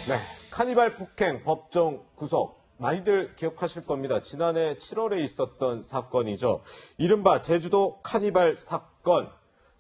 네, 카니발 폭행 법정 구속. 많이들 기억하실 겁니다. 지난해 7월에 있었던 사건이죠. 이른바 제주도 카니발 사건.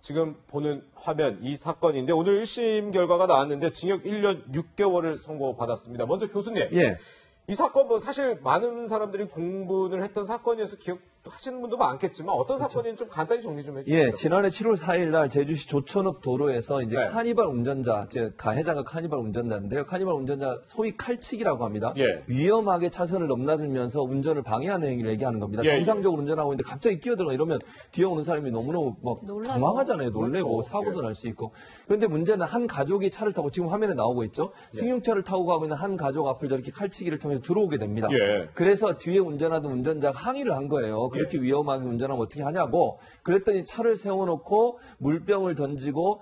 지금 보는 화면 이 사건인데 오늘 1심 결과가 나왔는데 징역 1년 6개월을 선고받았습니다. 먼저 교수님. 예. 이 사건 뭐 사실 많은 사람들이 공분을 했던 사건이어서 기억하시는 분도 많겠지만 어떤 사건인지 좀 간단히 정리 좀 해주세요. 예, 지난해 7월 4일 날 제주시 조천읍 도로에서 이제 네. 카니발 운전자, 즉 가해자가 카니발 운전자인데요. 카니발 운전자 소위 칼치기라고 합니다. 예. 위험하게 차선을 넘나들면서 운전을 방해하는 행위를 얘기하는 겁니다. 예, 정상적으로 운전하고 있는데 갑자기 끼어들어 이러면 뒤에 오는 사람이 너무너무 막 놀라죠. 당황하잖아요. 놀래고 그렇죠. 사고도 예. 날 수 있고. 그런데 문제는 한 가족이 차를 타고 지금 화면에 나오고 있죠. 승용차를 타고 가고 있는 한 가족 앞을 저렇게 칼치기를 통해서 들어오게 됩니다. 예. 그래서 뒤에 운전하던 운전자가 항의를 한 거예요. 그렇게 위험하게 운전하면 어떻게 하냐고. 그랬더니 차를 세워놓고 물병을 던지고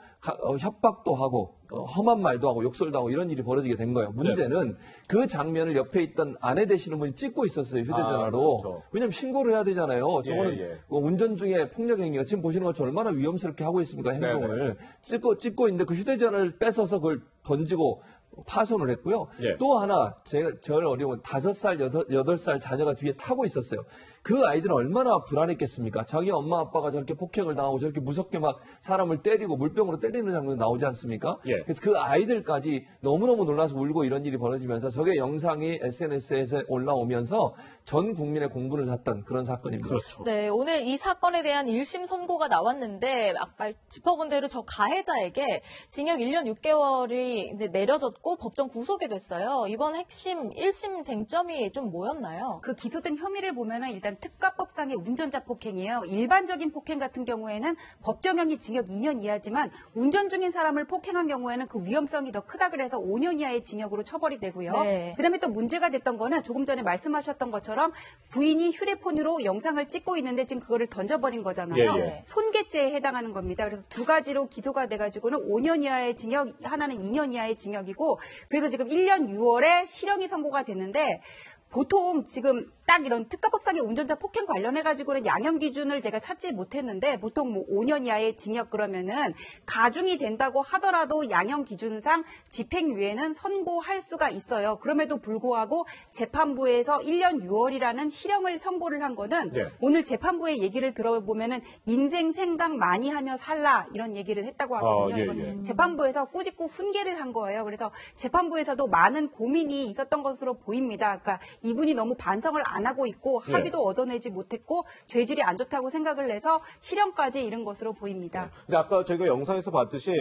협박도 하고 험한 말도 하고 욕설도 하고 이런 일이 벌어지게 된 거예요. 문제는 그 장면을 옆에 있던 아내 되시는 분이 찍고 있었어요. 휴대전화로. 그렇죠. 왜냐하면 신고를 해야 되잖아요. 저거는 예. 운전 중에 폭력 행위가 지금 보시는 것처럼 얼마나 위험스럽게 하고 있습니까? 행동을. 찍고 있는데 그 휴대전화를 뺏어서 그걸 던지고 파손을 했고요. 예. 또 하나, 저를 어려운 5살, 8살 자녀가 뒤에 타고 있었어요. 그 아이들은 얼마나 불안했겠습니까? 자기 엄마 아빠가 저렇게 폭행을 당하고 저렇게 무섭게 막 사람을 때리고 물병으로 때리는 장면이 나오지 않습니까? 예. 그래서 그 아이들까지 너무너무 놀라서 울고 이런 일이 벌어지면서 저게 영상이 SNS에 올라오면서 전 국민의 공분을 샀던 그런 사건입니다. 그렇죠. 네, 오늘 이 사건에 대한 1심 선고가 나왔는데 아까 짚어본 대로 저 가해자에게 징역 1년 6개월이 이제 내려졌고 법정 구속이 됐어요. 이번 핵심 1심 쟁점이 좀 뭐였나요? 그 기소된 혐의를 보면은 일단 특가법상의 운전자 폭행이에요. 일반적인 폭행 같은 경우에는 법정형이 징역 2년 이하지만 운전 중인 사람을 폭행한 경우에는 그 위험성이 더 크다 그래서 5년 이하의 징역으로 처벌이 되고요. 네. 그다음에 또 문제가 됐던 거는 조금 전에 말씀하셨던 것처럼 부인이 휴대폰으로 영상을 찍고 있는데 지금 그거를 던져버린 거잖아요. 예. 손괴죄에 해당하는 겁니다. 그래서 두 가지로 기소가 돼가지고는 5년 이하의 징역, 하나는 2년 이하의 징역이고 그래서 지금 1년 6월에 실형이 선고가 됐는데 보통 지금 딱 이런 특가법상의 운전자 폭행 관련해가지고는 양형 기준을 제가 찾지 못했는데 보통 뭐 5년 이하의 징역 그러면은 가중이 된다고 하더라도 양형 기준상 집행유예는 선고할 수가 있어요. 그럼에도 불구하고 재판부에서 1년 6월이라는 실형을 선고를 한 거는 네. 오늘 재판부의 얘기를 들어보면은 인생 생각 많이 하며 살라 이런 얘기를 했다고 하거든요. 예. 재판부에서 꾸짖고 훈계를 한 거예요. 그래서 재판부에서도 많은 고민이 있었던 것으로 보입니다. 그러니까 이분이 너무 반성을 안 하고 있고 합의도 얻어내지 못했고 죄질이 안 좋다고 생각을 해서 실형까지 이른 것으로 보입니다. 근데 아까 저희가 영상에서 봤듯이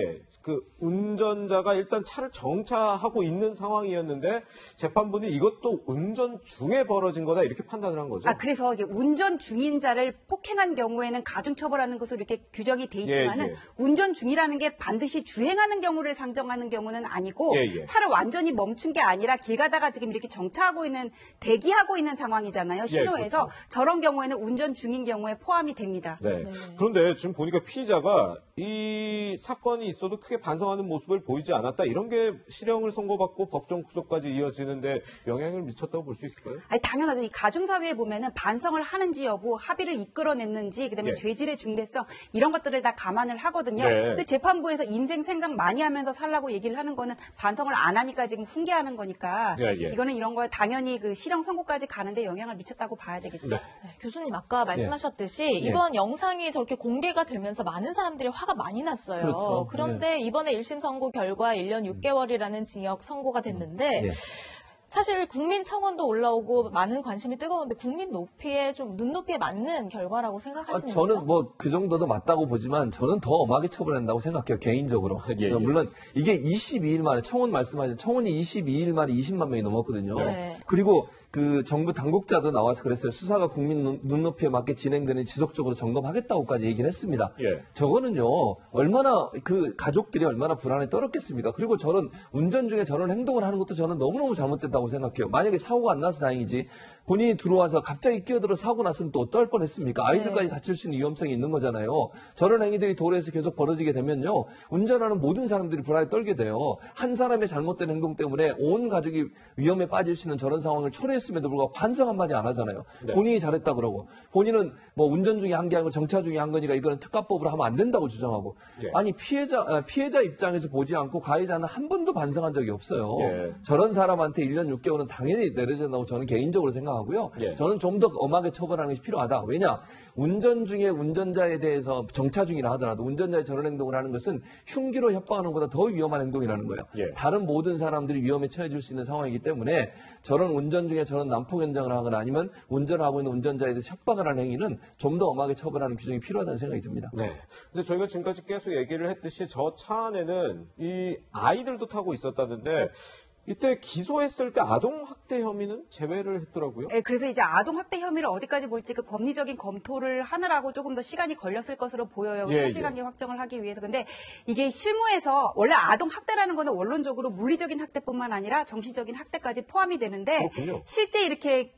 그 운전자가 일단 차를 정차하고 있는 상황이었는데 재판부는 이것도 운전 중에 벌어진 거다 이렇게 판단을 한 거죠. 그래서 이게 운전 중인 자를 폭행한 경우에는 가중처벌하는 것으로 이렇게 규정이 돼 있지만은 예. 운전 중이라는 게 반드시 주행하는 경우를 상정하는 경우는 아니고 예. 차를 완전히 멈춘 게 아니라 길 가다가 지금 이렇게 정차하고 있는 대기하고 있는 상황이잖아요. 신호에서 그렇죠. 저런 경우에는 운전 중인 경우에 포함이 됩니다. 네. 그런데 지금 보니까 피의자가 이 사건이 있어도 크게 반성하는 모습을 보이지 않았다. 이런 게 실형을 선고받고 법정 구속까지 이어지는데 영향을 미쳤다고 볼 수 있을까요? 당연하죠. 이 가중사회에 보면은 반성을 하는지 여부, 합의를 이끌어냈는지, 그다음에 예. 죄질의 중대성 이런 것들을 다 감안을 하거든요. 네. 근데 재판부에서 인생 생각 많이 하면서 살라고 얘기를 하는 거는 반성을 안 하니까 지금 훈계하는 거니까 예. 이거는 이런 거에 당연히 그 실형 선고까지 가는데 영향을 미쳤다고 봐야 되겠죠. 네. 네, 교수님 아까 말씀하셨듯이 이번 영상이 저렇게 공개가 되면서 많은 사람들이 화가 많이 났어요. 그렇죠. 그런데 이번에 1심 선고 결과 1년 6개월이라는 징역 선고가 됐는데 네. 사실 국민청원도 올라오고 많은 관심이 뜨거운데 국민 높이에 좀 눈높이에 맞는 결과라고 생각하시는지요? 저는 뭐 그 정도도 맞다고 보지만 저는 더 엄하게 처벌한다고 생각해요. 개인적으로. 예. 물론 이게 22일 만에 청원 말씀하신 청원이 22일 만에 20만 명이 넘었거든요. 네. 그리고 그 정부 당국자도 나와서 그랬어요. 수사가 국민 눈높이에 맞게 진행되는 지속적으로 점검하겠다고까지 얘기를 했습니다. 예. 저거는요, 얼마나 그 가족들이 얼마나 불안에 떨었겠습니까? 그리고 저런 운전 중에 저런 행동을 하는 것도 저는 너무너무 잘못됐다고 생각해요. 만약에 사고가 안 나서 다행이지 본인이 들어와서 갑자기 끼어들어 사고 났으면 또 어떨 뻔했습니까? 아이들까지 다칠 수 있는 위험성이 있는 거잖아요. 저런 행위들이 도로에서 계속 벌어지게 되면요, 운전하는 모든 사람들이 불안에 떨게 돼요. 한 사람의 잘못된 행동 때문에 온 가족이 위험에 빠질 수 있는 저런 상황을 초래했을 그랬음에도 불구하고 반성 한마디 안 하잖아요. 네. 본인이 잘했다 그러고 본인은 뭐 운전 중에 한 게 아니고 정차 중에 한 거니까 이거는 특가법으로 하면 안 된다고 주장하고 예. 아니 피해자 입장에서 보지 않고 가해자는 한 번도 반성한 적이 없어요. 예. 저런 사람한테 1년 6개월은 당연히 내려져야 된다고 저는 개인적으로 생각하고요. 예. 저는 좀 더 엄하게 처벌하는 것이 필요하다. 왜냐? 운전 중에 운전자에 대해서 정차 중이라 하더라도 운전자의 저런 행동을 하는 것은 흉기로 협박하는 것보다 더 위험한 행동이라는 거예요. 예. 다른 모든 사람들이 위험에 처해질 수 있는 상황이기 때문에 저런 운전 중에 저런 난폭 현장을 하거나 아니면 운전을 하고 있는 운전자에 대해서 협박을 하는 행위는 좀 더 엄하게 처벌하는 규정이 필요하다는 생각이 듭니다. 네. 근데 저희가 지금까지 계속 얘기를 했듯이 저 차 안에는 이 아이들도 타고 있었다는데 이때 기소했을 때 아동학대 혐의는 제외를 했더라고요. 네, 그래서 이제 아동학대 혐의를 어디까지 볼지 그 법리적인 검토를 하느라고 조금 더 시간이 걸렸을 것으로 보여요. 예, 사실관계 확정을 하기 위해서. 근데 이게 실무에서 원래 아동학대라는 거는 원론적으로 물리적인 학대뿐만 아니라 정신적인 학대까지 포함이 되는데 그렇군요. 실제 이렇게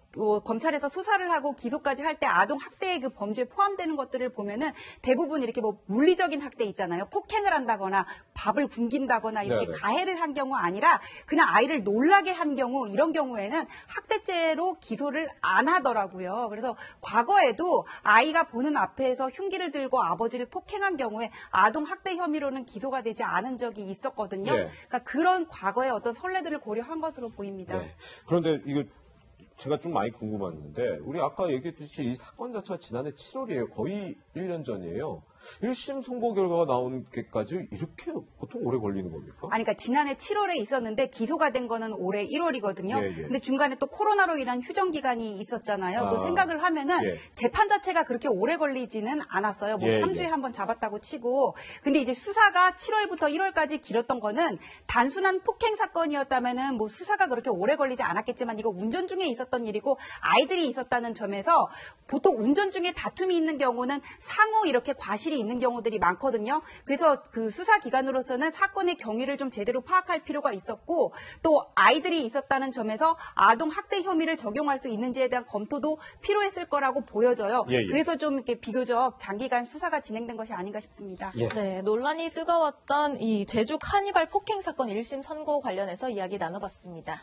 검찰에서 수사를 하고 기소까지 할 때 아동 학대의 그 범죄에 포함되는 것들을 보면은 대부분 이렇게 뭐 물리적인 학대 있잖아요. 폭행을 한다거나 밥을 굶긴다거나 이렇게 네네. 가해를 한 경우 아니라 그냥 아이를 놀라게 한 경우 이런 경우에는 학대죄로 기소를 안 하더라고요. 그래서 과거에도 아이가 보는 앞에서 흉기를 들고 아버지를 폭행한 경우에 아동 학대 혐의로는 기소가 되지 않은 적이 있었거든요. 네. 그러니까 그런 과거의 어떤 선례들을 고려한 것으로 보입니다. 네. 그런데 이거 제가 좀 많이 궁금했는데 우리 아까 얘기했듯이 이 사건 자체가 지난해 7월이에요. 거의 1년 전이에요. 1심 선고 결과가 나온 게까지 이렇게 보통 오래 걸리는 겁니까? 아니, 그러니까 지난해 7월에 있었는데 기소가 된 거는 올해 1월이거든요. 예, 예. 근데 중간에 또 코로나로 인한 휴정 기간이 있었잖아요. 아. 그 생각을 하면은 예. 재판 자체가 그렇게 오래 걸리지는 않았어요. 뭐 예, 3주에 예. 한 번 잡았다고 치고. 근데 이제 수사가 7월부터 1월까지 길었던 거는 단순한 폭행 사건이었다면은 뭐 수사가 그렇게 오래 걸리지 않았겠지만 이거 운전 중에 있었던 일이고 아이들이 있었다는 점에서 보통 운전 중에 다툼이 있는 경우는 상호 이렇게 과실이 있는 경우들이 많거든요. 그래서 그 수사 기관으로서는 사건의 경위를 좀 제대로 파악할 필요가 있었고 또 아이들이 있었다는 점에서 아동 학대 혐의를 적용할 수 있는지에 대한 검토도 필요했을 거라고 보여져요. 예, 예. 그래서 좀 이렇게 비교적 장기간 수사가 진행된 것이 아닌가 싶습니다. 예. 네, 논란이 뜨거웠던 이 제주 카니발 폭행 사건 1심 선고 관련해서 이야기 나눠봤습니다.